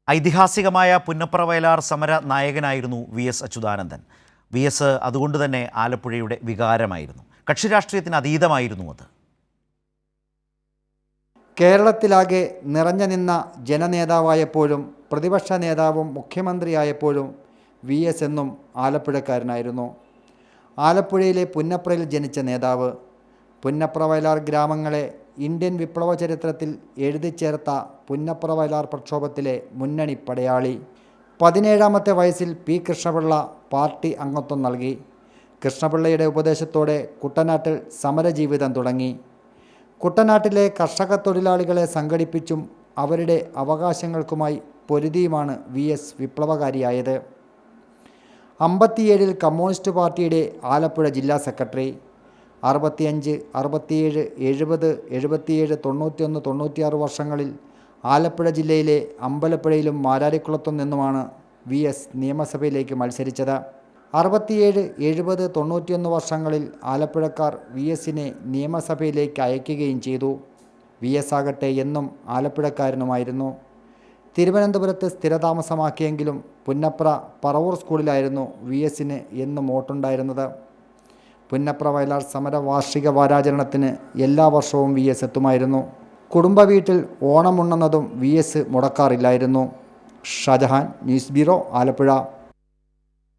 ഐതിഹാസികമായ പുന്നപ്ര വയലാർ സമര നായകനായിരുന്നു VS Achuthanandan. VS അതുകൊണ്ട് തന്നെ ആലപ്പുഴയുടെ വികാരമായിരുന്നു. കക്ഷി രാഷ്ട്രീയത്തിന് അതീതമായിരുന്നു അത്. കേരളത്തിലാകെ നിറഞ്ഞു നിന്ന ജനനേതാവായപ്പോഴും പ്രതിപക്ഷ നേതാവും മുഖ്യമന്ത്രിയായപ്പോഴും VS എന്നും ആലപ്പുഴക്കാരനായിരുന്നു. ആലപ്പുഴയിലെ പുന്നപ്രയിൽ ജനിച്ച നേതാവ്, പുന്നപ്ര വയലാർ ഗ്രാമങ്ങളെ ഇന്ത്യൻ വിപ്ലവ ചരിത്രത്തിൽ എഴുതിച്ചേർത്ത പുന്നപ്ര വയലാർ പ്രക്ഷോഭത്തിലെ മുന്നണി പടയാളി. 17ാമത്തെ വയസ്സിൽ P. കൃഷ്ണപിള്ള പാർട്ടി അംഗത്വം നൽകി. കൃഷ്ണപിള്ളയുടെ ഉപദേശത്തോടെ കുട്ടനാട്ടിൽ സമരജീവിതം തുടങ്ങി. കുട്ടനാട്ടിലെ കർഷക തൊഴിലാളികളെ സംഘടിപ്പിച്ചും അവരുടെ അവകാശങ്ങൾക്കുമായി പൊരുതിയുമാണ് VS വിപ്ലവകാരിയായത്. 57-ൽ കമ്മ്യൂണിസ്റ്റ് പാർട്ടിയുടെ ആലപ്പുഴ ജില്ലാ സെക്രട്ടറി. 65, 67, 70, 77, 91, 96 വർഷങ്ങളിൽ ആലപ്പുഴ ജില്ലയിലെ അമ്പലപ്പുഴയിലും മാരാരിക്കുളത്തും നിന്നുമാണ് VS നിയമസഭയിലേക്ക് മത്സരിച്ചത്. 67, 70, 91 വർഷങ്ങളിൽ ആലപ്പുഴക്കാർ VSനെ നിയമസഭയിലേക്ക് അയക്കുകയും ചെയ്തു. VS ആകട്ടെ എന്നും ആലപ്പുഴക്കാരനുമായിരുന്നു. തിരുവനന്തപുരത്ത് സ്ഥിരതാമസമാക്കിയെങ്കിലും പുന്നപ്ര പറവൂർ സ്കൂളിലായിരുന്നു VSന് എന്നും വോട്ടുണ്ടായിരുന്നത്. പുന്നപ്ര വയലാർ സമര വാർഷിക വാരാചരണത്തിന് എല്ലാ വർഷവും VS എത്തുമായിരുന്നു. കുടുംബ വീട്ടിൽ ഓണം ഉണ്ണുന്നതും VS മുടക്കാറില്ലായിരുന്നു. Shajahan, news bureau, Alappuzha.